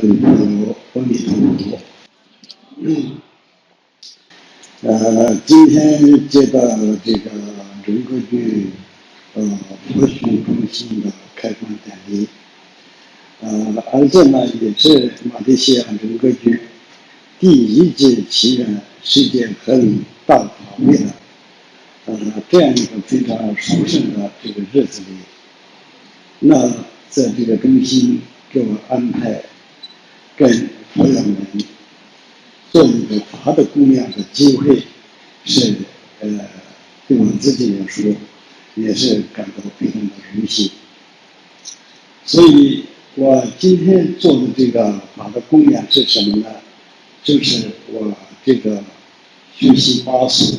位朋友，阿弥陀佛。今天接到这个荣格局佛学中心的开放典礼，而这呢也是马来西亚荣格局第1届祈愿世界和平大法会的这样一个非常殊胜的这个日子里，那在这个中心给我安排跟佛友们做一个法的供养的机会，是对我自己来说也是感到非常的荣幸。所以我今天做的这个法的供养是什么呢？就是我这个学习巴士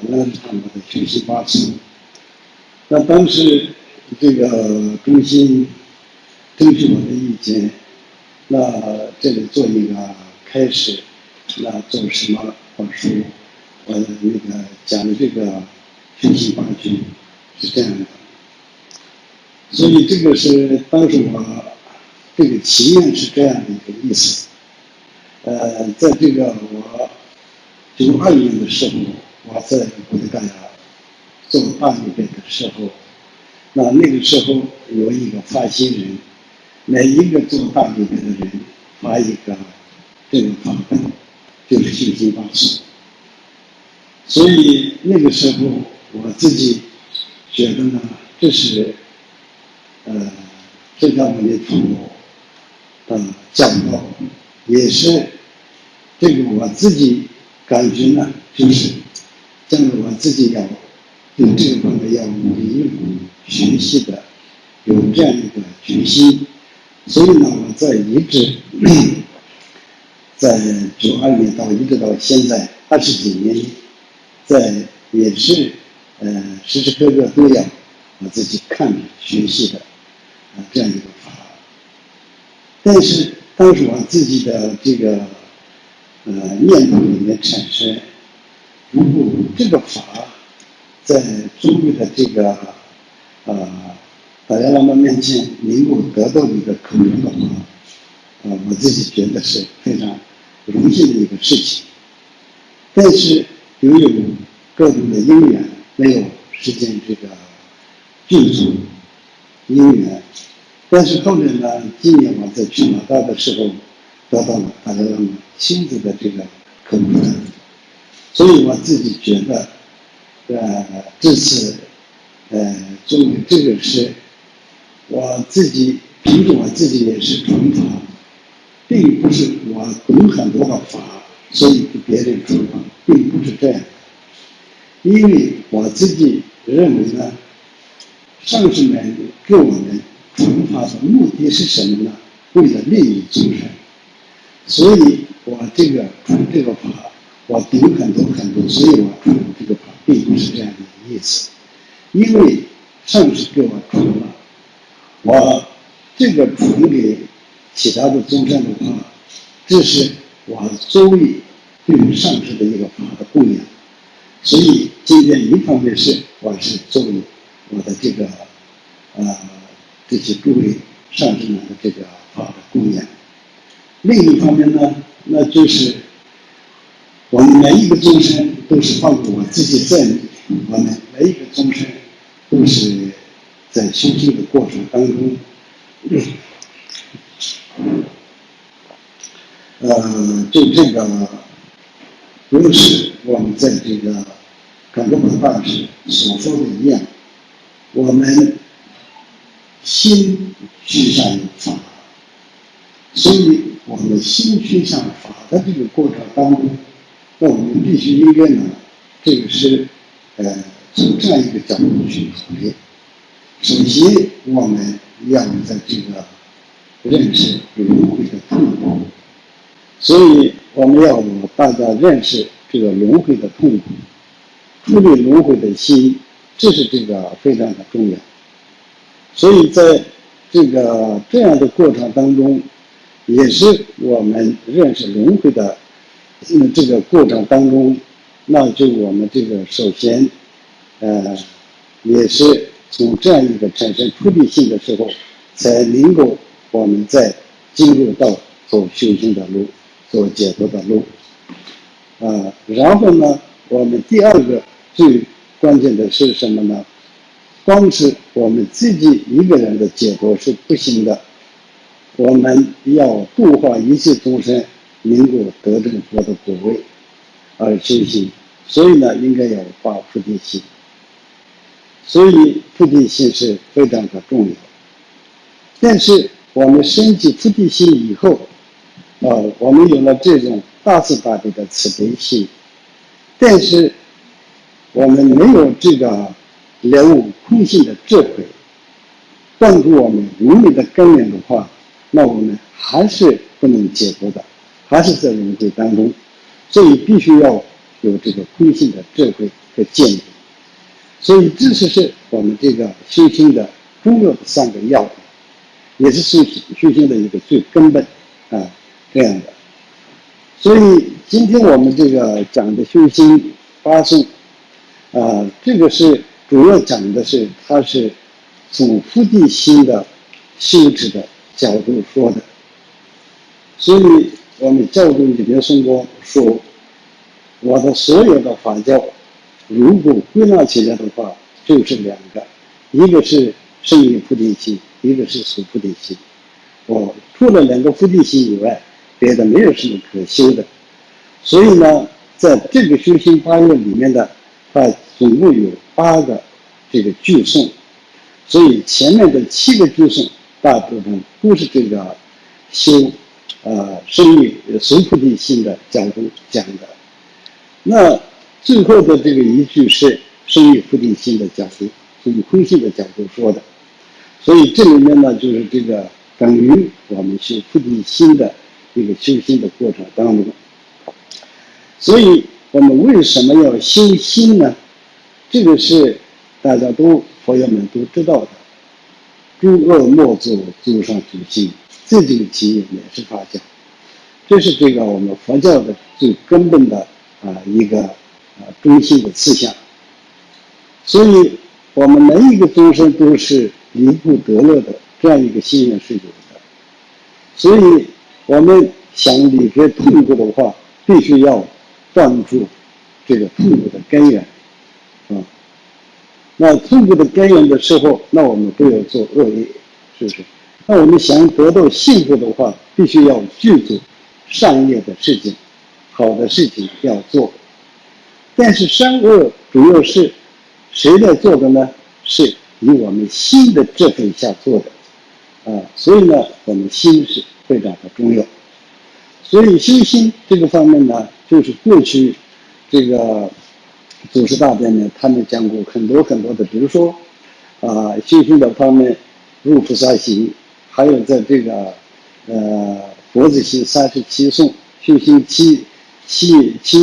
那是他们的学习巴士。那当时这个中心征询我的意见，那这里做一个开始，那做什么法术？那个讲这个学习法句是这样的。所以这个是当时我这个祈愿是这样的一个意思。在这个我92年的时候，我在国立大学做大预备的时候，那个时候有一个发心人，每一个做大预备的人发一个这个法本，就是学习法师。所以那个时候我自己觉得呢，这是释迦牟尼佛的教导，也是这个我自己感觉呢，就是将来我自己要对这个方面要努力学习的，有这样一个决心。所以呢，我在92年一直到现在20几年，也是时时刻刻都要我自己看着学习的这样一个法。但是当时我自己的这个念头里面产生，如果这个法在中国的这个达赖喇嘛面前能够得到一个口传的话，我自己觉得是非常荣幸的一个事情。但是由于各种的因缘，没有实现这个具足因缘。但是后来呢，今年我在去马大的时候，得到了达赖喇嘛亲自的这个口传，所以我自己觉得，这次作为这个是我自己凭着我自己也是传法，并不是我懂很多的法，所以给别人传法，并不是这样的。因为我自己认为呢，上师们给我们传法的目的是什么呢？为了利益众生。所以我传这个法，我懂很多，所以我传这个法，并不是这样的意思。因为上师给我传了，我这个传给其他的众生的话，这是我作为对于上师的一个法的供养。所以今天一方面是我是作为我的这个这些诸位上师们的这个法的供养，另一方面呢，那就是我们每一个众生都是包括我自己在内，我们每一个众生都是在修行的过程当中，就这个如是我们在这个感觉文化师所说的一样，我们心趋向于法，所以我们心趋向法的这个过程当中，那我们必须应该呢，这个是从这样一个角度去考虑。首先，我们要在这个认识轮回的痛苦，所以我们要大家认识这个轮回的痛苦，处理轮回的心，这是这个非常的重要。所以在这样的过程当中，也是我们认识轮回的这个过程当中，那就我们这个首先也是从这样一个产生出离心的时候，才能够我们在进入到走修行的路，走解脱的路。然后呢，我们第二个最关键的是什么呢？光是我们自己一个人的解脱是不行的，我们要度化一切众生，能够得这个佛的果位而修行。所以呢，应该要发菩提心。所以菩提心是非常的重要。但是我们升起菩提心以后，我们有了这种大慈大悲的慈悲心，但是我们没有这个了悟空性的智慧，帮助我们无明的根源的话，那我们还是不能解脱的，还是在轮回当中。所以必须要有这个空性的智慧和见解。所以这是我们这个修行的重要的3个要点，也是修行的一个最根本这样的。所以今天我们这个讲的修心八颂，这个是主要讲的是它是从菩提心的修持的角度说的。所以我们教中里面说，我的所有的法教，如果归纳起来的话，就是2个，一个是圣于菩提心，一个是守菩提心。除了2个菩提心以外，别的没有什么可修的。所以呢，在这个修行8愿里面的，它总共有8个这个句颂，所以前面的7个句颂大部分都是这个修圣于守菩提心的角度讲的。那最后的这个一句是圣于菩提心的角度，从空性的角度说的。所以这里面呢，就是这个等于我们修菩提心的一个修行的过程当中。所以我们为什么要修心呢？这个是大家佛友们都知道的。诸恶莫作，诸善主心，这个题也是法教。这是这个我们佛教的最根本的一个中心的思想。所以我们每一个众生都是离苦得乐的这样一个心愿是有的。所以我们想离开痛苦的话，必须要断除这个痛苦的根源。那痛苦的根源的时候，那我们不要做恶业，是不是？那我们想得到幸福的话，必须要具足善业的事情，好的事情要做。但是善恶主要是谁来做的呢？是以我们心的智慧下做的。所以呢，我们心是非常的重要。所以修心这个方面呢，就是过去这个祖师大典呢，他们讲过很多的，比如说修行的方面，入菩萨行，还有在这个佛子行37颂，修行七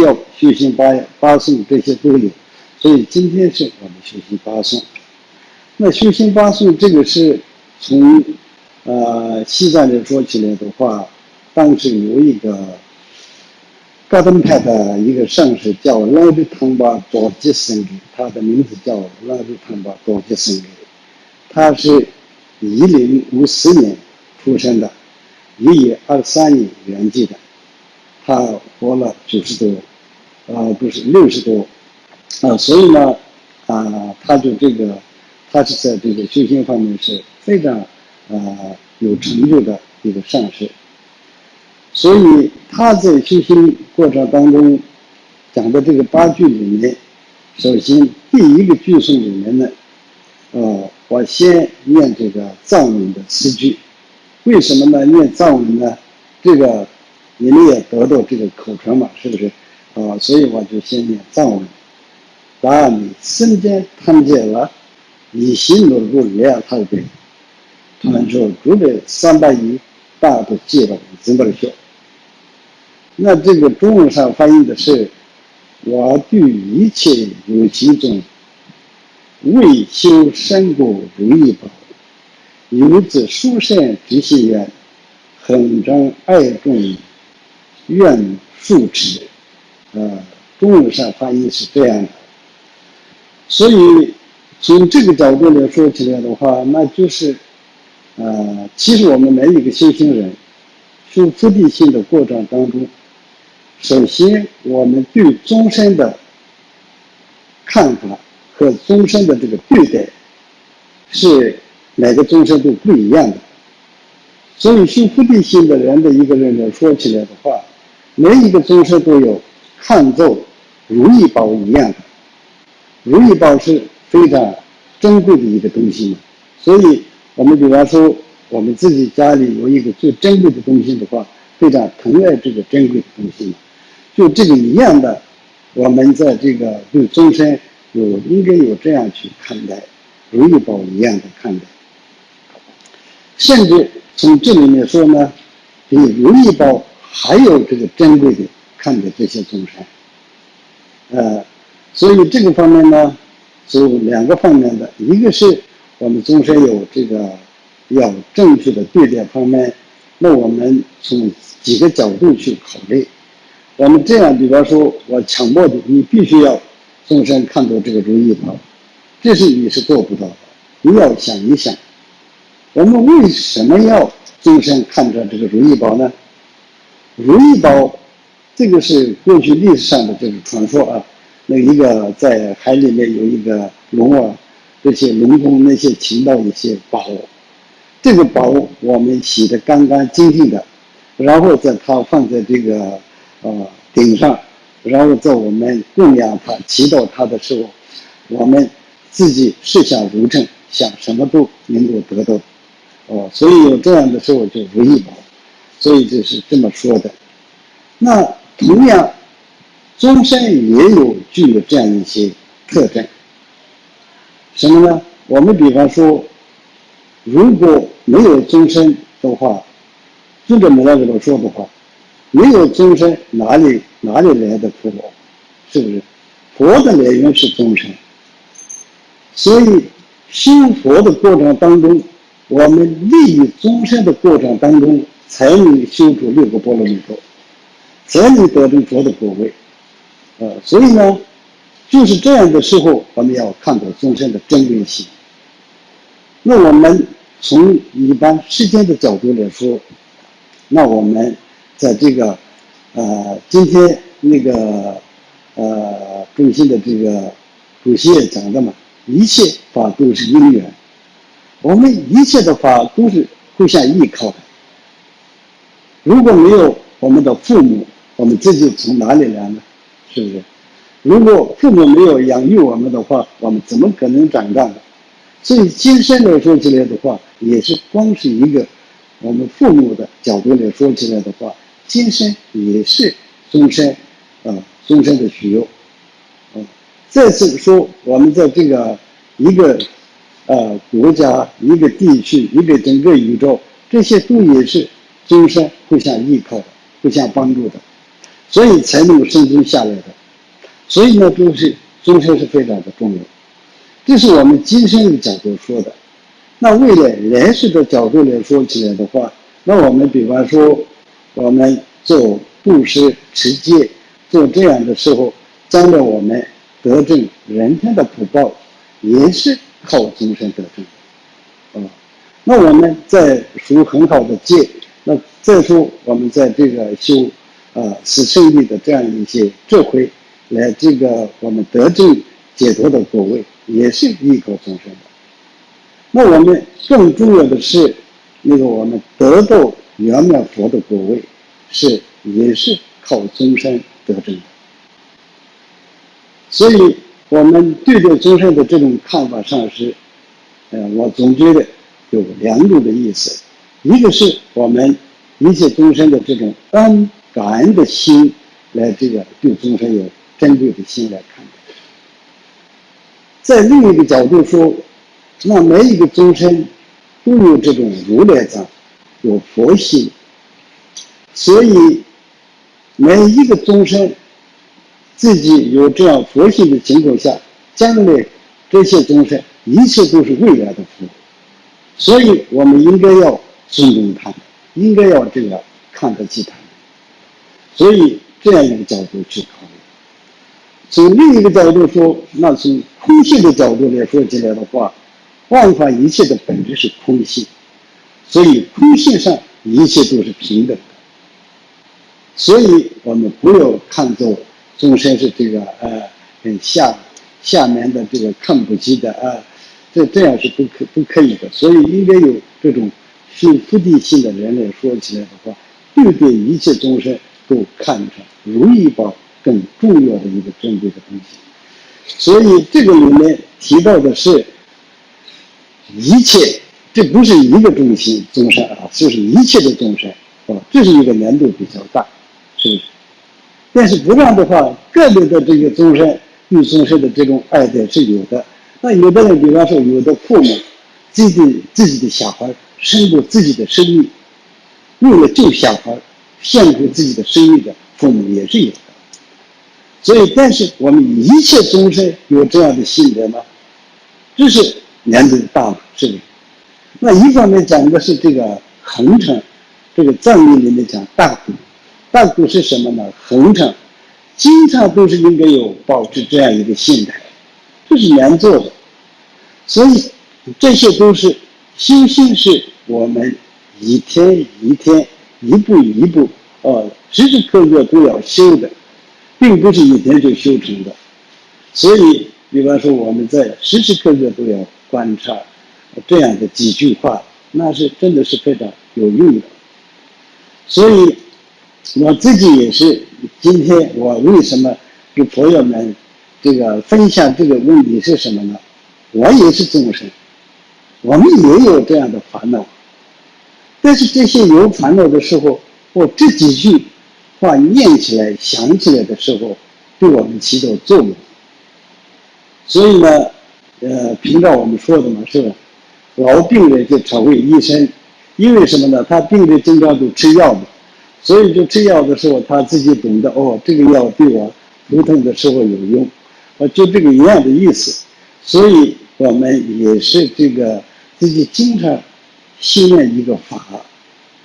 要，修行八颂，这些都有。所以今天是我们修行8颂。那修行8颂这个是从西藏人说起来的话，当时有一个噶登派的一个上师叫拉日汤巴多吉僧给，他的名字叫拉日汤巴多吉僧给，他是1054年出生的，1123年圆寂的，他活了90多，不是60多，所以呢，他就他是在这个修行方面是非常有成就的一个上师。所以他在修行过程当中讲的这个8句里面，首先第一个句颂里面呢，我先念这个藏文的词句。为什么呢？念藏文呢？这个你们也得到这个口传嘛，是不是？所以我就先念藏文。达米僧间tham戒了，以心努入两套的，他们说主的310大的戒了，怎么说？那这个中文上翻译的是：我对一切有情中，未修善果如意宝，有子殊善之心愿，恒常爱众愿受持。中文上翻译是这样的。所以从这个角度来说起来的话，那就是其实我们每一个修行人修菩提心的过程当中，首先我们对众生的看法和众生的这个对待是每个众生都不一样的。所以修菩提心的人的一个人来说起来的话，每一个众生都有看作如意宝一样的。如意宝是非常珍贵的一个东西嘛，所以我们比方说我们自己家里有一个最珍贵的东西的话，非常疼爱这个珍贵的东西嘛。就这个一样的，我们在这个对众生应该有这样去看待，如意宝一样的看待。甚至从这里面说呢，比如意宝还有这个珍贵的看待这些众生。所以这个方面呢，是两个方面的，一个是我们众生有这个要正确的对待方面，那我们从几个角度去考虑。我们这样，比方说我强迫你必须要众生看到这个如意宝，这是你是做不到的。你要想一想，我们为什么要众生看着这个如意宝呢？如意宝这个是过去历史上的这个传说啊。那一个在海里面有一个龙啊，这些龙宫那些请到一些宝，这个宝我们洗得干干净净的，然后它放在这个顶上，然后在我们供养它、祈祷它的时候，我们自己事想如正，想什么都能够得到。所以有这样的时候就如意宝，所以就是这么说的。那同样，众生也具有这样一些特征，什么呢？我们比方说，如果没有众生的话，就这么来说的话，没有众生哪里来的佛？是不是？佛的来源是众生，所以修佛的过程当中，我们利益众生的过程当中，才能修出6个波罗蜜多，才能得成佛的果位。所以呢，就是这样的时候，我们要看到众生的珍贵性。那我们从一般世间的角度来说，那我们在这个今天那个中心的这个主席也讲的嘛，一切法都是因缘，我们一切的法都是互相依靠的。如果没有我们的父母，我们自己从哪里来呢？是不是？如果父母没有养育我们的话，我们怎么可能长大呢？所以今生来说起来的话，也是光是一个我们父母的角度来说起来的话，今生也是终身的需要。再次说，我们在这个一个国家、一个地区、一个整个宇宙，这些都也是终身互相依靠的、互相帮助的。所以才能够生存下来的。所以呢，就是终身是非常的重要。这是我们今生的角度说的。那为了来世的角度来说起来的话，那我们比方说，我们做布施、持戒，做这样的时候，将来我们得证人天的福报，也是靠终身得证的。那我们在修很好的戒，那再说我们在这个修是胜利的这样一些智慧，来这个我们得证解脱的果位，也是依靠众生的。那我们更重要的是，那个我们得到圆满佛的果位，也是靠众生得证的。所以我们对待众生的这种看法上是，我总觉得有2种的意思，一个是我们一切众生的这种感恩的心，来这个对众生有珍贵的心来看待。在另一个角度说，那每一个众生都有这种如来藏，有佛心，所以每一个众生自己有这样佛心的情况下，将来这些众生一切都是未来的福，所以我们应该要尊重他们，应该要这个看得起他们。所以这样一个角度去考虑。从另一个角度说，那从空性的角度来说起来的话，万法一切的本质是空性，所以空性上一切都是平等的，所以我们不要看作众生是这个很下面的这个看不起的这样是不可以的。所以应该有这种腹地性的人来说起来的话，对一切众生都看成如意宝更重要的一个珍贵的东西。所以这个里面提到的是一切，这不是一个众生就是一切的众生这是一个难度比较大，是不是？但是不然的话，个别的这个众生对众生的这种爱戴是有的。那有的人，比方说有的父母自己的小孩伸过自己的生命，为了救小孩献出自己的生命的父母也是有的。所以，但是我们一切众生有这样的性格吗？这是难度大了，是不是？那一方面讲的是这个恒常，这个藏语里面讲大度，大度是什么呢？恒常，经常都是应该有保持这样一个心态，这是难做的。所以这些都是修心，是我们一天一天、一步一步时时刻刻都要修的，并不是一天就修成的。所以，比方说我们在时时刻刻都要观察这样的几句话，那是真的是非常有用的。所以我自己也是，今天我为什么给朋友们这个分享这个问题是什么呢？我也是众生，我们也有这样的烦恼，但是这些有烦恼的时候，我这几句话念起来、想起来的时候，对我们起到作用。所以呢，平常我们说的嘛，是吧？老病人就找回医生，因为什么呢？他病人经常都吃药嘛，所以就吃药的时候，他自己懂得这个药对我头痛的时候有用，就这个一样的意思。所以我们也是这个自己经常信任一个法，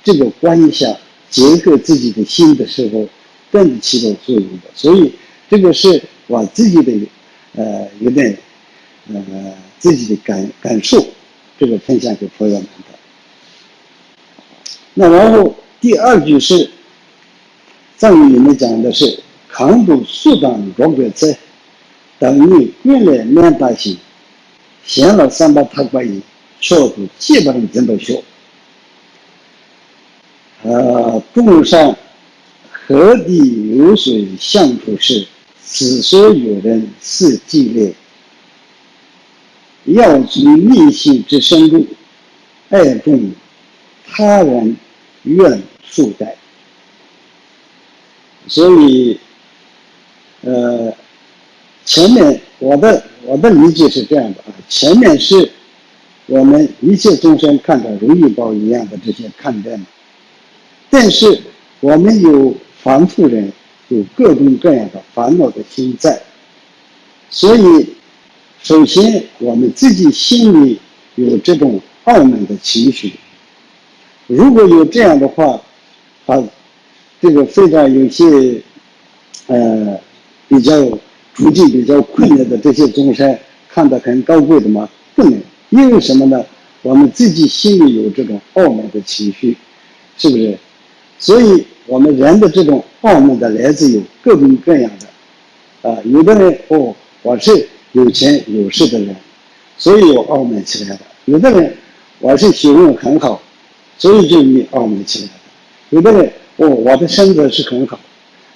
这个观想结合自己的心的时候，更起到作用的。所以这个是我自己的有点自己的感受，这个分享给朋友们的。那然后第二句是藏语里面讲的是康度速当若格在等于归来面大心，显了三八他关系，效度基本上怎么修？众上河地有水相处时，此所有人是纪烈，要居内心之深入，爱重他人愿速待。所以前面我的理解是这样的前面是我们一切众生看到如意宝一样的这些看待嘛，但是我们有凡夫人有各种各样的烦恼的心在，所以首先我们自己心里有这种傲慢的情绪，如果有这样的话这个非常有些比较处境比较困难的这些众生看得很高贵的吗？不能，因为什么呢？我们自己心里有这种傲慢的情绪，是不是？所以我们人的这种傲慢的来自有各种各样的有的人我是有钱有势的人，所以我傲慢起来的；有的人我是学问很好，所以就傲慢起来的；有的人我的身子是很好，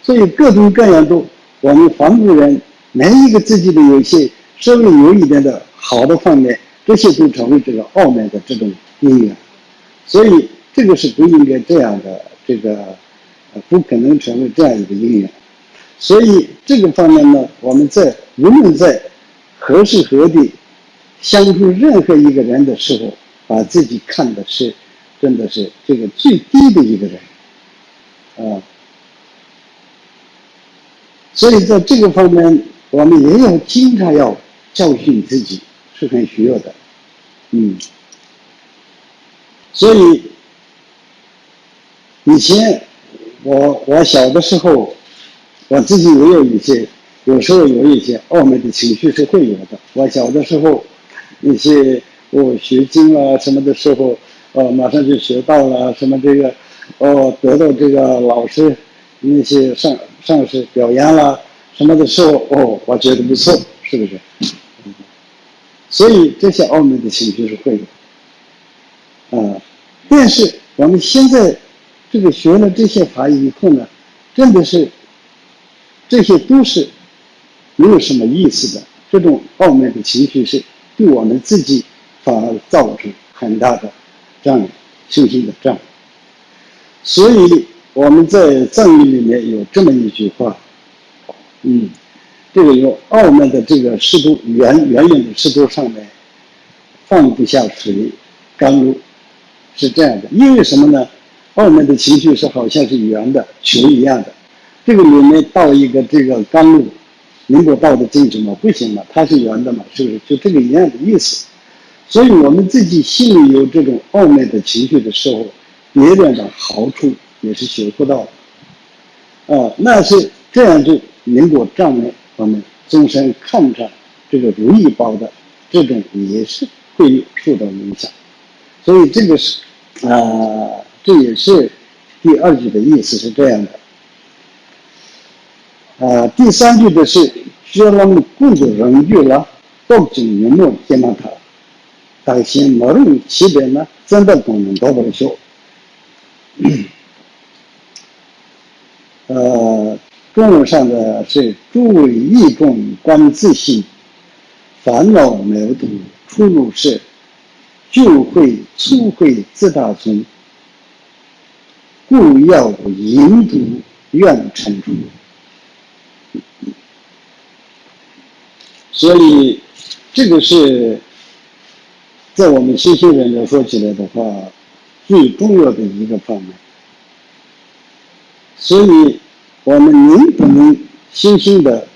所以各种各样都我们凡夫人每一个自己的有些稍微有一点的好的方面，这些都成为这个傲慢的这种因缘，所以这个是不应该这样的，这个不可能成为这样一个因缘。所以这个方面呢，我们无论在何时何地相处任何一个人的时候，把自己看的是真的是这个最低的一个人所以在这个方面我们也要经常要教训自己，是很需要的所以以前我小的时候，我自己也有时候有一些傲慢的情绪是会有的。我小的时候一些学经什么的时候马上就学到了什么这个得到这个老师那些上司表扬了什么的时候，哦，我觉得不错，是不是？所以这些傲慢的情绪是会的，但是我们现在这个学了这些法以后呢，真的是这些都是没有什么意思的。这种傲慢的情绪是对我们自己反而造成很大的障碍，修行的障碍。所以我们在藏语里面有这么一句话，这个有傲慢的这个石头圆圆的石头上面放不下水，甘露是这样的。因为什么呢？傲慢的情绪是好像是圆的球一样的，这个里面倒一个这个甘露，能够倒得进去吗？不行嘛，它是圆的嘛，是不是？就这个一样的意思。所以我们自己心里有这种傲慢的情绪的时候，别人的好处也是学不到的，那是这样就能够障碍我们终身看着这个如意报的这种也是会受到影响。所以这个是这也是第二句的意思是这样的。第三句的是觉了棍子扔去了，到今年末见到他，但先没人起来呢，真的功能到不了效。中文上的是诸位义众观自性，烦恼矛盾出入是，就会初会自大宗，故要引导愿成主。所以这个是在我们修行人来说起来的话，最重要的一个方面。所以我们能不能修行的，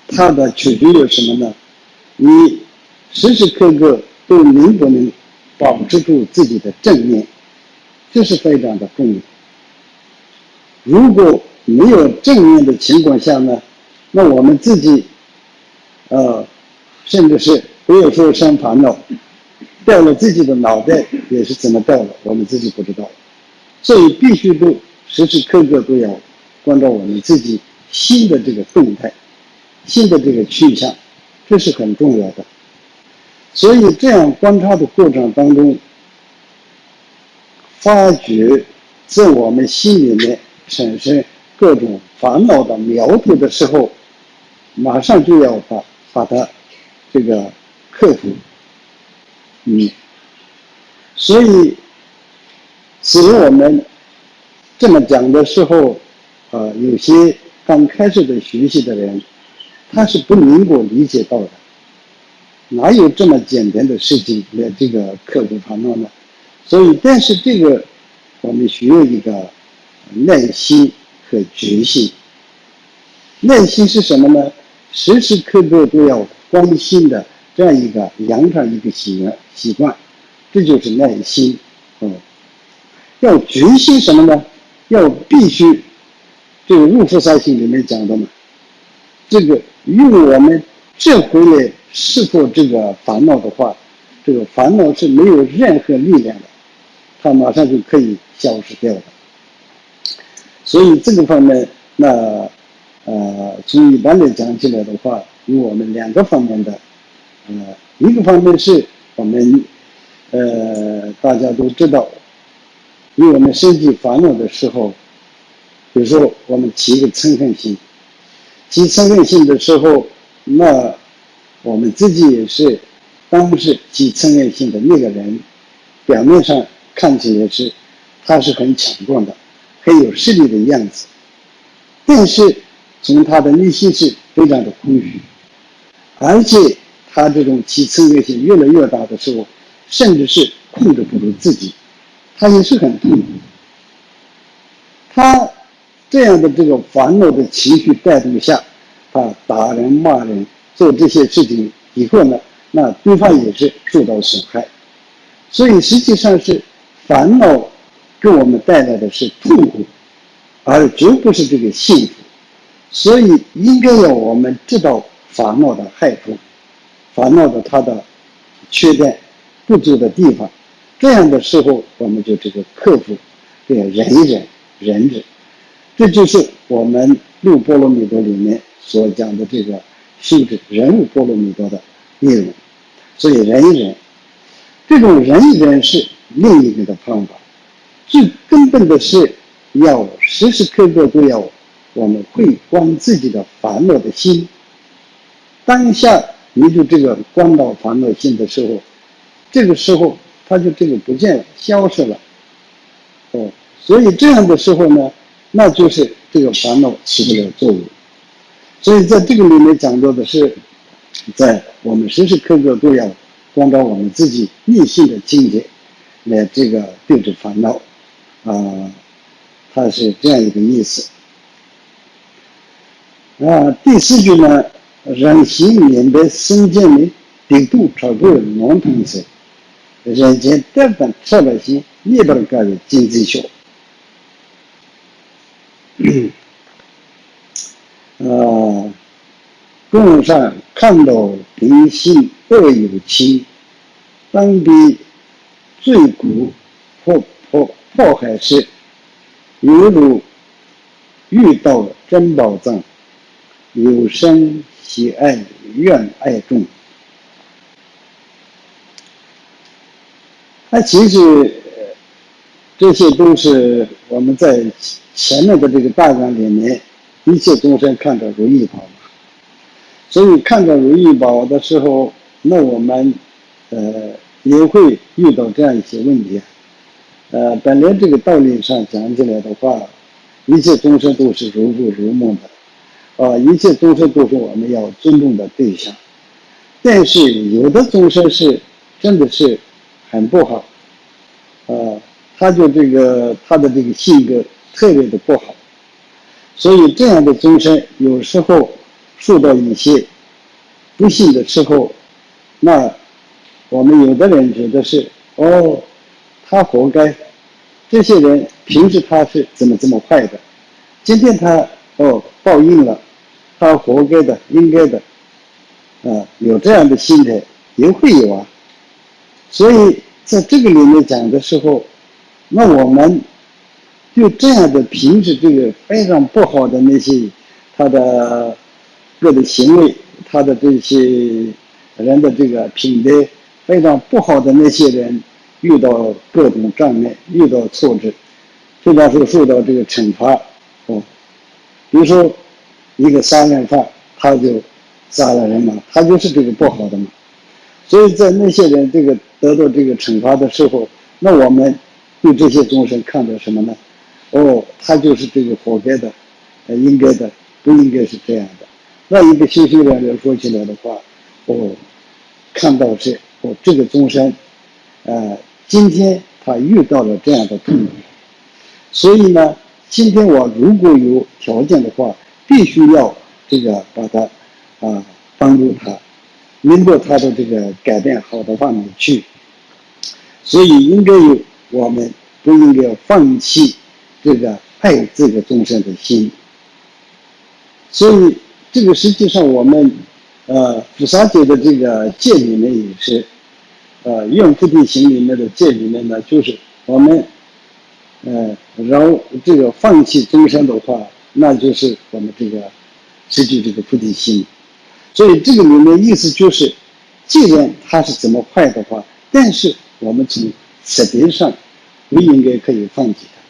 它的取决于什么呢？你时时刻刻都能不能保持住自己的正念，这是非常的重要。如果没有正念的情况下呢，那我们自己甚至是不要说生烦恼，掉了自己的脑袋也是怎么掉的，我们自己不知道。所以必须都时时刻刻都要关照我们自己心的这个动态，心的这个去向，这是很重要的。所以这样观察的过程当中，发觉在我们心里面产生各种烦恼的苗头的时候，马上就要把它这个克服。所以使我们这么讲的时候，有些刚开始的学习的人，他是不能够理解到的。哪有这么简单的事情来这个克服烦恼呢？所以，但是这个我们需要一个耐心和决心。耐心是什么呢？时时刻刻都要关心的这样一个养成一个习惯，这就是耐心。要决心什么呢？要必须，这个入菩萨行里面讲的嘛，这个用我们智慧来释脱这个烦恼的话，这个烦恼是没有任何力量的，它马上就可以消失掉的。所以这个方面，那从一般来讲起来的话，有我们两个方面的，一个方面是我们大家都知道，因为我们升起烦恼的时候，比如说我们起一个嗔恨心，起嗔恨心的时候，那我们自己也是当时起嗔恨心的那个人，表面上看起来是他是很强壮的，很有势力的样子，但是从他的内心是非常的空虚，而且他这种起嗔恨心越来越大的时候，甚至是控制不住自己，他也是很痛苦。他这样的这个烦恼的情绪带动下，他打人骂人做这些事情以后呢，那对方也是受到损害。所以实际上是烦恼给我们带来的是痛苦，而绝不是这个幸福。所以应该要我们知道烦恼的害处，烦恼的它的缺点不足的地方，这样的时候我们就这个克服，这个忍一忍，忍着，这就是我们六波罗蜜多里面所讲的这个修持忍辱波罗蜜多的内容。所以忍一忍，这种忍一忍是另一个的方法。最根本的是要时时刻刻都要我们会观自己的烦恼的心。当下你就这个观到烦恼心的时候，这个时候它就这个不见了，消失了。所以这样的时候呢，那就是这个烦恼起不了作用。所以在这个里面讲到的是，在我们时时刻刻都要观照我们自己内心的境界，来这个对治烦恼。它是这样一个意思。第四句呢，人心明白生见的低度超过农同时，人间得本彻百姓一本个的经济学。供上看到人心恶有情，当比罪苦迫害时，犹如遇到珍宝藏，有生喜爱愿爱众。其实这些都是我们在前面的这个大纲里面，一切众生看到如意宝。所以看到如意宝的时候，那我们也会遇到这样一些问题。本来这个道理上讲起来的话，一切众生都是如故如梦的，一切众生都是我们要尊重的对象。但是有的众生是真的是很不好，他就他的这个性格特别的不好，所以这样的众生有时候受到一些不幸的时候，那我们有的人觉得是他活该，这些人平时他是怎么坏的，今天他报应了，他活该的，应该的，有这样的心态也会有啊。所以在这个里面讲的时候，那我们就这样的平时这个非常不好的那些他的各的行为，他的这些人的这个品德非常不好的那些人，遇到各种障碍，遇到挫折，非常说受到这个惩罚。比如说一个杀人犯，他就杀了人嘛，他就是这个不好的嘛。所以在那些人这个得到这个惩罚的时候，那我们对这些众生看到什么呢？他就是这个活该的，应该的，不应该是这样的。那一个修行人来说起来的话，看到是这个众生，今天他遇到了这样的痛苦，所以呢，今天我如果有条件的话，必须要这个把他帮助他，引导他的这个改变好的方面去。所以应该有我们不应该放弃这个爱这个众生的心。所以这个实际上我们菩萨戒的这个戒里面也是，愿菩提行里面的戒里面呢，就是我们这个放弃众生的话，那就是我们这个失去这个菩提心。所以这个里面意思就是，既然他是怎么坏的话，但是我们从实质上不应该可以放弃他。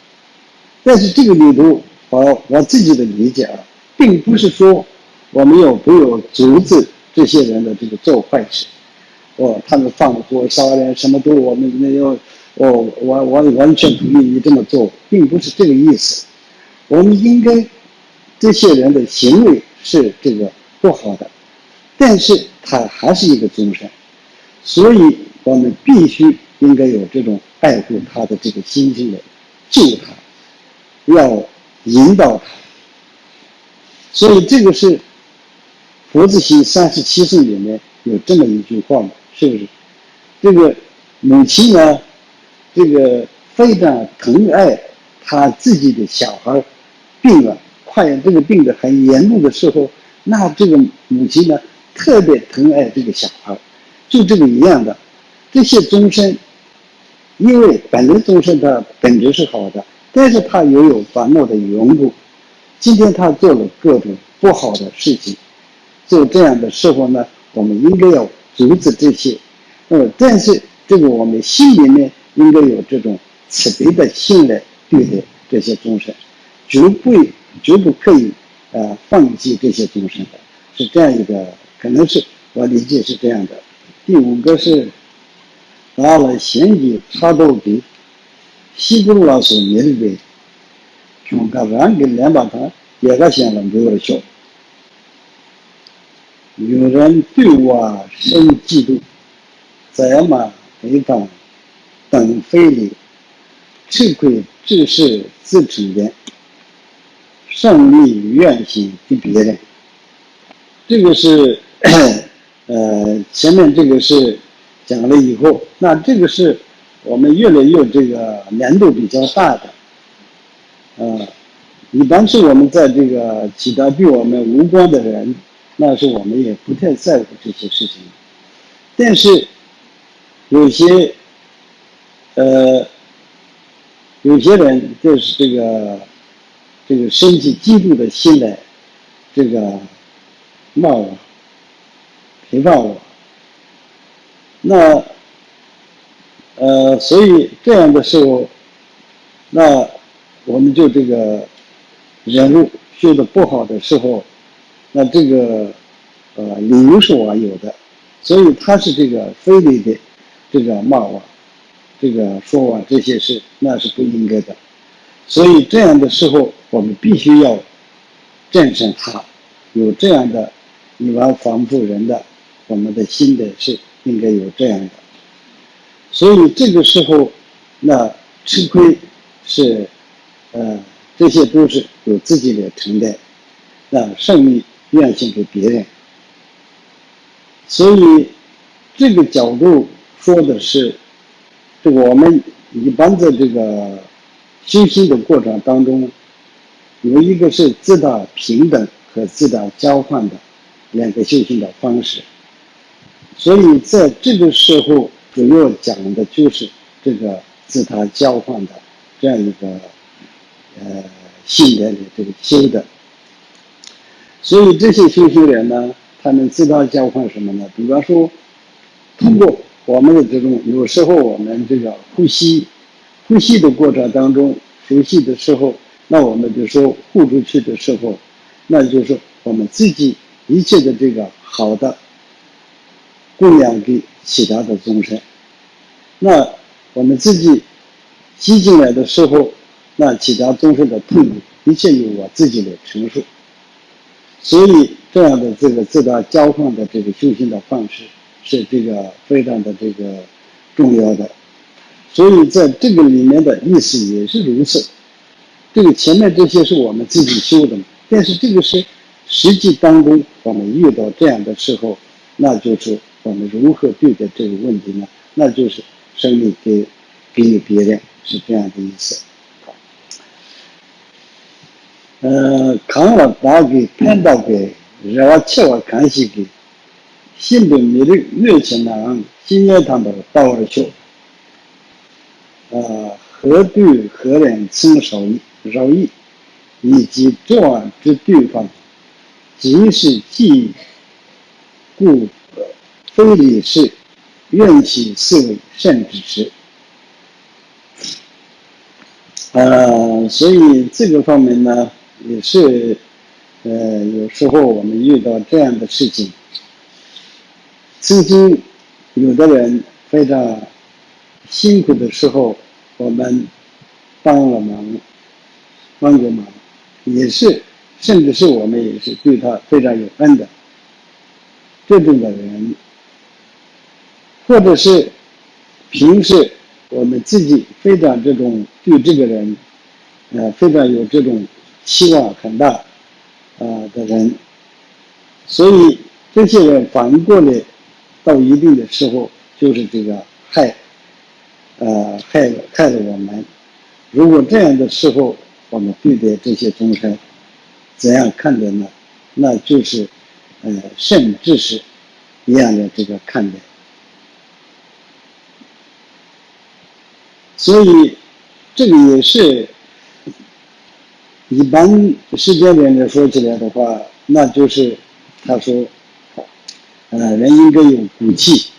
但是这个里头，我自己的理解并不是说我们不要阻止这些人的这个做坏事，他们放火杀人什么都我们我完全同意你这么做，并不是这个意思。我们应该这些人的行为是这个不好的，但是他还是一个众生，所以我们必须应该有这种爱护他的这个心情来救他，要引导他。所以这个是佛子行37颂里面有这么一句话嘛，是不是？这个母亲呢，这个非常疼爱他自己的小孩病了，这个病得很严重的时候，那这个母亲呢特别疼爱这个小孩，就这个一样的。这些众生，因为本来众生的本质是好的，但是他也有烦恼的缘故，今天他做了各种不好的事情，做这样的时候呢，我们应该要阻止这些。但是这个我们心里面应该有这种慈悲的心来对待这些众生，绝不可以放弃这些众生的，是这样一个，可能是我理解是这样的。第五个是拿了贤吉插豆给西古老师米尔贝，从个让给两把他也个显了没有效。有人对我生嫉妒，怎么违反等非礼，吃亏自是自承的，胜利愿心给别人。这个是前面这个是讲了以后，那这个是我们越来越这个难度比较大的。一般是我们在这个其他对我们无关的人，那是我们也不太在乎这些事情。但是有些人就是这个生起嫉妒的心来，这个骂我、批判我，那所以这样的时候，那我们就这个人物修的不好的时候，那这个理由是我有的，所以他是这个非礼的这个骂我，这个说我这些事，那是不应该的。所以这样的时候，我们必须要战胜他，有这样的以完防护人的，我们的心的是应该有这样的。所以这个时候，那吃亏是这些都是有自己的承担，那胜利愿献给别人。所以这个角度说的是，这个我们一般的这个修行的过程当中，有一个是自他平等和自他交换的两个修行的方式。所以在这个时候主要讲的就是这个自他交换的这样一个性格的这个修的。所以这些修行人呢，他们自他交换什么呢？比方说通过我们的这种，有时候我们这个呼吸的过程当中，休息的时候，那我们比如说呼出去的时候，那就是我们自己一切的这个好的供养给其他的众生。那我们自己吸进来的时候，那其他众生的痛苦，一切由我自己来承受。所以这样的这个自他交换的这个修行的方式，是这个非常的这个重要的。所以在这个里面的意思也是如此。这个前面这些是我们自己修的，但是这个是实际当中我们遇到这样的时候，那就是我们如何对待这个问题呢？那就是生命给予别人，是这样的意思。看我打给看到给让我吃我看戏给新的米的热情呢，今年他们到了去，何对何人曾饶益，以及这样之对方，即是既故非礼事，愿其思维甚至是。所以这个方面呢，也是有时候我们遇到这样的事情，曾经有的人非常辛苦的时候，我们帮过忙，也是甚至是我们也是对他非常有恩的这种的人，或者是平时我们自己非常这种对这个人非常有这种期望很大的人，所以这些人反过来到一定的时候，就是这个害了我们。如果这样的时候，我们对待这些众生怎样看待呢？那就是甚至是一样的这个看待。所以这个也是一般世间人来说起来的话，那就是他说，人应该有骨气，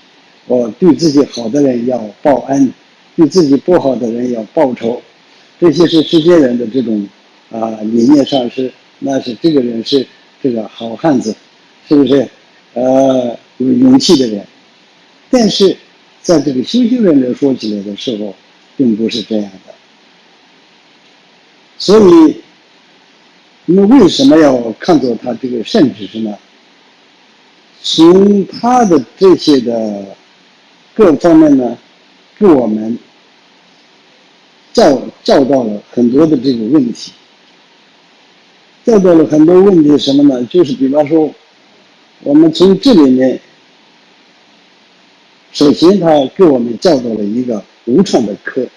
对自己好的人要报恩，对自己不好的人要报仇，这些是世间人的这种理念上是，那是这个人是这个好汉子，是不是？有勇气的人。但是在这个修行人来说起来的时候，并不是这样的。所以，那么为什么要看作他这个圣旨呢？从他的这些的各方面呢，给我们教导了很多的这个问题，教导了很多问题什么呢？就是比方说，我们从这里面，首先他给我们教导了一个无常的课，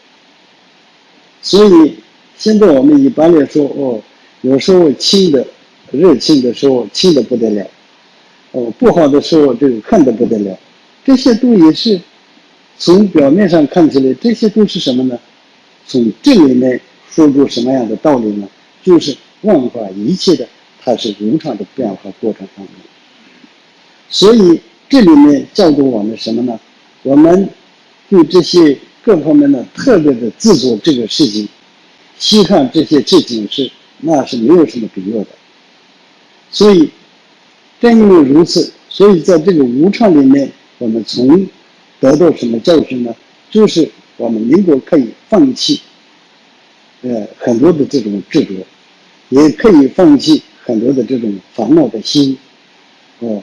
所以现在我们一般来说，有时候热情的时候轻的不得了，不好的时候这个恨的不得了，这些都也是从表面上看起来，这些都是什么呢？从这里面说出什么样的道理呢？就是万化一切的，它是无常的变化过程当中。所以这里面教导我们什么呢？我们对这些各方面呢，特别的自作这个事情，稀罕这些事情那是没有什么必要的。所以正因为如此，所以在这个无常里面，我们从得到什么教训呢？就是我们能够可以放弃很多的这种执着，也可以放弃很多的这种烦恼的心。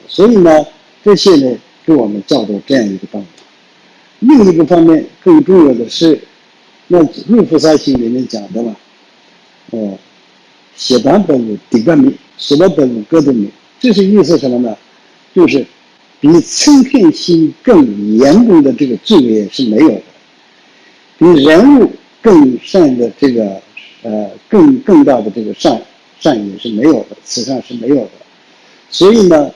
所以呢，这些呢给我们教导这样一个办法。另一个方面，更重要的是，那入菩萨行里面讲的嘛，写单得无底个米，什么得无个的米，这是意思什么呢？就是比嗔恨心更严重的这个罪业是没有的，比人物更善的这个更大的这个善也是没有的，慈善是没有的。所以呢，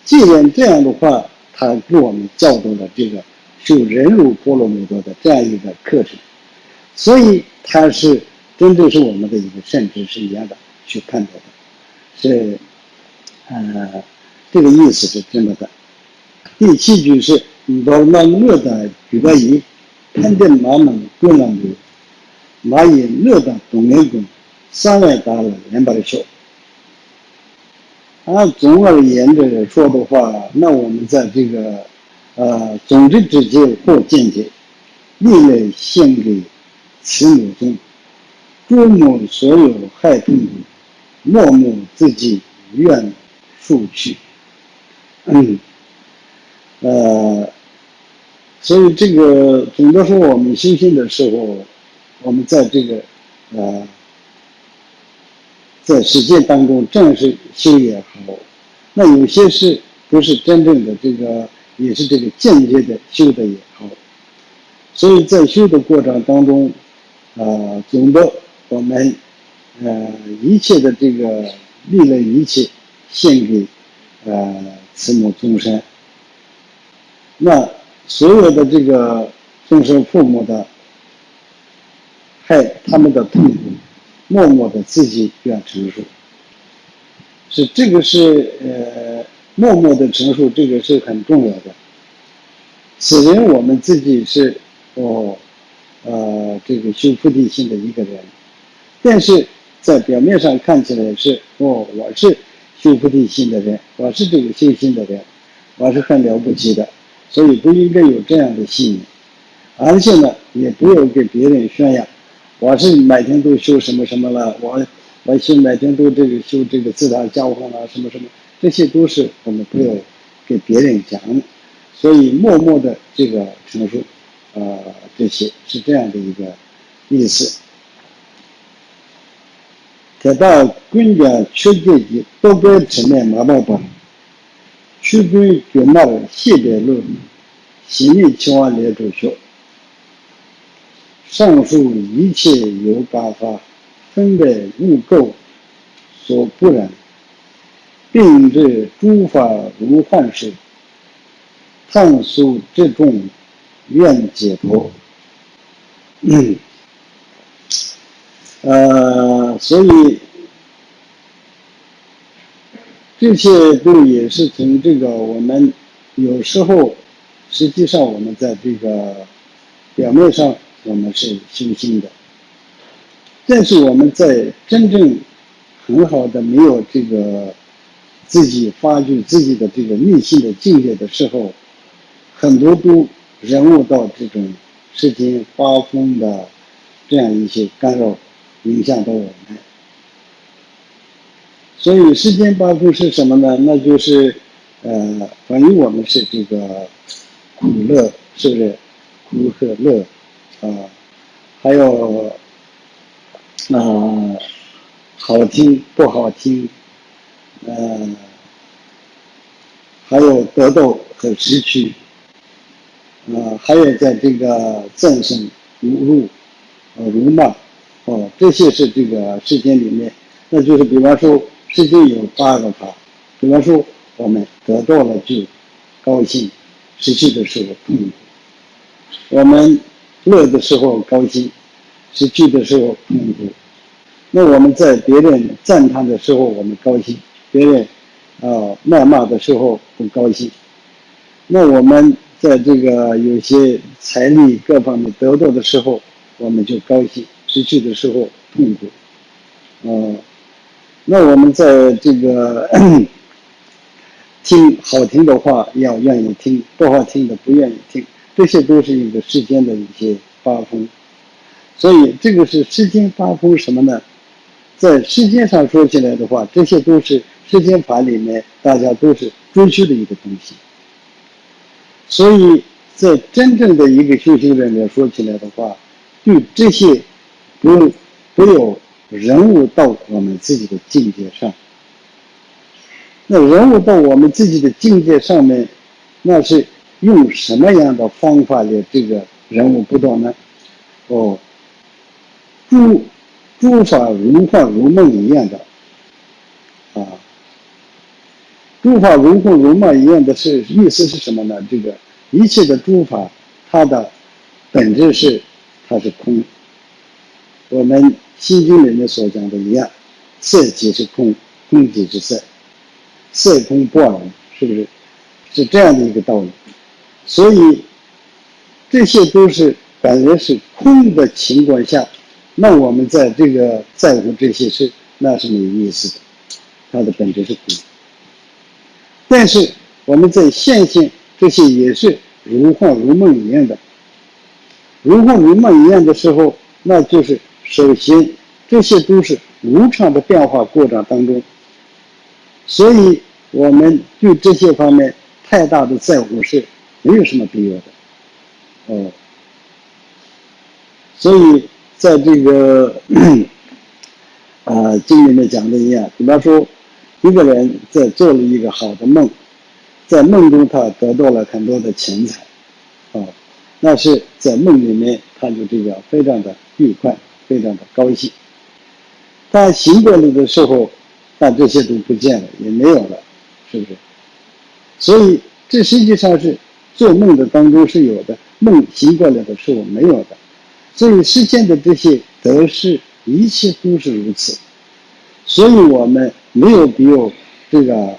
既然这样的话，他给我们教导了这个修忍辱波罗蜜多的这样一个课程，所以它是真正是我们的一个圣旨是一样的去看到的，是这个意思是这么的。第7句是罗那乐的举个一，看见马们过了没？马也乐的东内公3万大了2把的手。总而言之说的话，那我们在这个总之直接或间接，历来献给慈母中，诸母所有害痛苦，莫慕自己愿速去。所以这个总的说，我们修行的时候，我们在这个在实践当中，正是修也好，那有些是不是真正的这个，也是这个间接的修的也好。所以在修的过程当中，总的我们一切的这个历来一切献给慈母众生。那所有的这个众生父母的害他们的痛苦，默默的自己愿承受，这个是默默的承受，这个是很重要的。此人我们自己是这个修菩提心的一个人，但是在表面上看起来是我是修菩提心的人，我是这个修心的人，我是很了不起的，所以不应该有这样的信念。而且呢，也不要给别人宣扬我是每天都修什么什么了，我修每天都修这个自他交换啊，什么什么，这些都是我们不要给别人讲的。所以默默的这个承受，这些是这样的一个意思。铁道滚家缺阶级都该吃面麻包吧，去滚就那个西北路，西面青蛙来着学。上述一切有办法，分别无垢所不然，并知诸法如幻事，探索这种愿解脱。所以这些都也是从这个我们有时候，实际上我们在这个表面上我们是修心的，但是我们在真正很好的没有这个自己发掘自己的这个内心的境界的时候，很多都人物到这种世间发疯的这样一些干扰，影响到我们。所以世间八风是什么呢？那就是关于我们是这个苦乐，是不是？苦和乐还有好听不好听，还有得到和失去，还有在这个赞声、侮辱、辱骂，这些是这个世间里面，那就是比方说世间有8个法，比方说我们得到了就高兴，失去的时候痛苦；我们乐的时候高兴，失去的时候痛苦。那我们在别人赞叹的时候我们高兴，别人谩骂的时候不高兴。那我们在这个有些财力各方面得到的时候，我们就高兴；失去的时候痛苦。那我们在这个听好听的话要愿意听，不好听的不愿意听，这些都是一个世间的一些发疯。所以这个是世间发疯什么呢？在世界上说起来的话，这些都是世间法里面大家都是追求的一个东西。所以在真正的一个修行人来说起来的话，对这些不有人物到我们自己的境界上。那人物到我们自己的境界上面，那是用什么样的方法来这个人物不到呢？诸法如幻如梦一样的诸法如幻如梦一样的意思是什么呢？这个一切的诸法，它的本质是它是空。我们心经里面所讲的一样，色即是空，空即是色，色空不二，是不是？是这样的一个道理。所以这些都是本来是空的情况下，那我们在这个在乎这些事，那是没有意思的，它的本质是空。但是我们在现行这些也是如幻如梦一样的，如幻如梦一样的时候，那就是首先这些都是无常的变化过程当中，所以我们对这些方面太大的在乎是没有什么必要的。所以在这个经里面讲的一样，比方说一个人在做了一个好的梦，在梦中他得到了很多的钱财，那是在梦里面他就这个非常的愉快，非常的高兴。他醒过来的时候，那这些都不见了，也没有了，是不是？所以这实际上是做梦的当中是有的，梦醒过来的时候没有的。所以世间的这些得失，一切都是如此。所以我们没有必要这个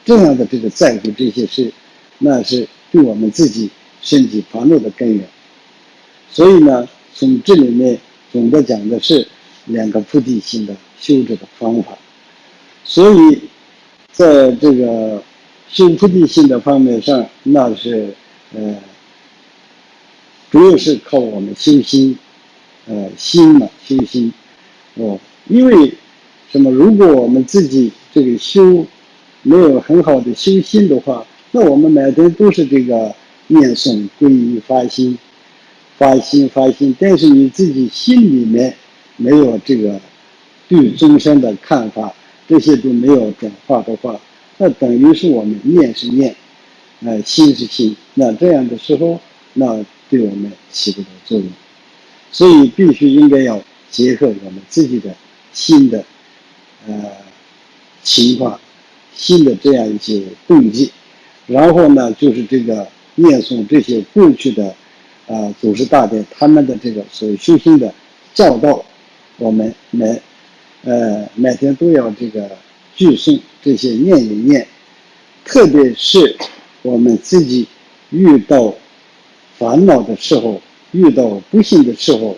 这样的这个在乎这些事，那是对我们自己身体烦恼的根源。所以呢，从这里面总的讲的是2个菩提心的修持的方法。所以在这个修菩提心的方面上，那是主要是靠我们修心，心嘛，修心，因为什么？如果我们自己这个修没有很好的修心的话，那我们每天都是这个念诵、皈依、发心，但是你自己心里面没有这个对众生的看法，这些都没有转化的话，那等于是我们念是念，心是心，那这样的时候，那对我们起不了作用。所以必须应该要结合我们自己的心的情况，新的这样一些动机，然后呢，就是这个念诵这些过去的祖师大德他们的这个所修心的教导，我们每天都要这个聚诵这些念一念，特别是我们自己遇到烦恼的时候，遇到不幸的时候，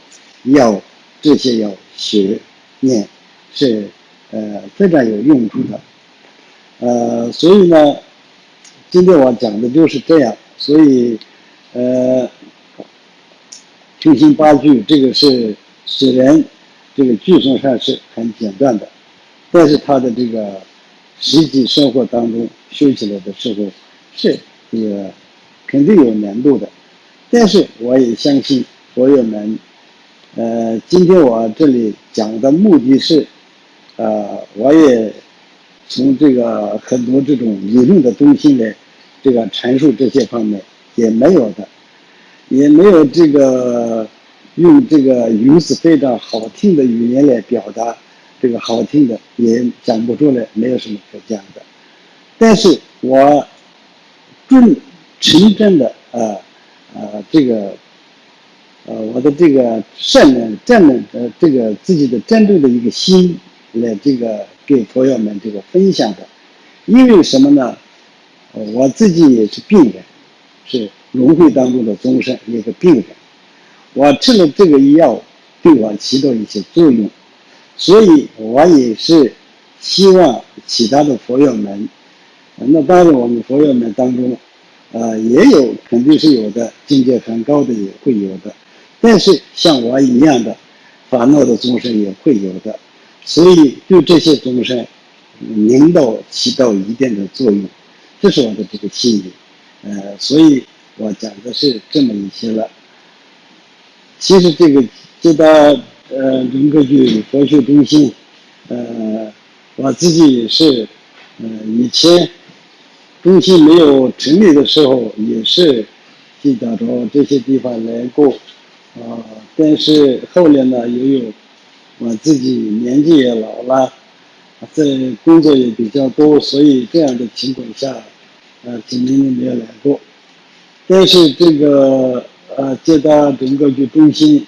这些要学念，是非常有用处的。所以呢，今天我讲的就是这样。所以平行八句这个是使人这个聚诵上是很简单的，但是他的这个实际生活当中修起来的时候是这个肯定有难度的。但是我也相信佛友们，今天我这里讲的目的是，我也从这个很多这种理论的东西来这个阐述这些方面也没有的。也没有这个用这个语词非常好听的语言来表达这个好听的，也讲不出来，没有什么可讲的。但是我纯真的我的这个善良的这个自己的真正的一个心来这个给朋友们这个分享的。因为什么呢？我自己也是病人，是轮回当中的众生一个病人，我吃了这个药对我起到一些作用，所以我也是希望其他的佛友们，那当然我们佛友们当中，也有肯定是有的，境界很高的也会有的，但是像我一样的烦恼的众生也会有的，所以对这些众生能够起到一定的作用，这是我的这个心理。所以我讲的是这么一些了。其实这个接到仁格居佛学中心，我自己也是，以前中心没有成立的时候，也是去到这些地方来过，但是后来呢，也有我自己年纪也老了，在工作也比较多，所以这样的情况下，几年也没有来过。但是这个接到整个居中心，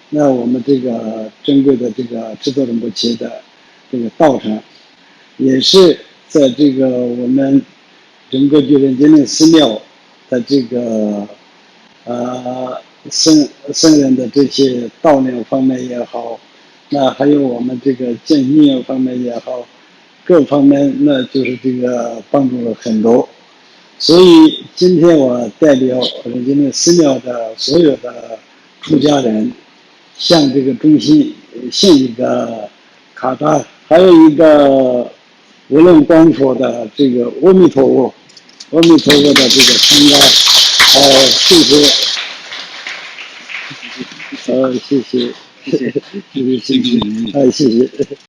那我们这个珍贵的这个制作仁波切的这个道场，也是在这个我们整个居人间的寺庙的这个僧人的这些道量方面也好，那还有我们这个建业方面也好，各方面那就是这个帮助了很多。所以今天我代表人间的寺庙的所有的出家人，向这个中心献一个卡达，还有一个无论光佛的这个阿弥陀佛，阿弥陀佛的这个参加，谢谢，谢谢，谢谢，谢谢，谢谢。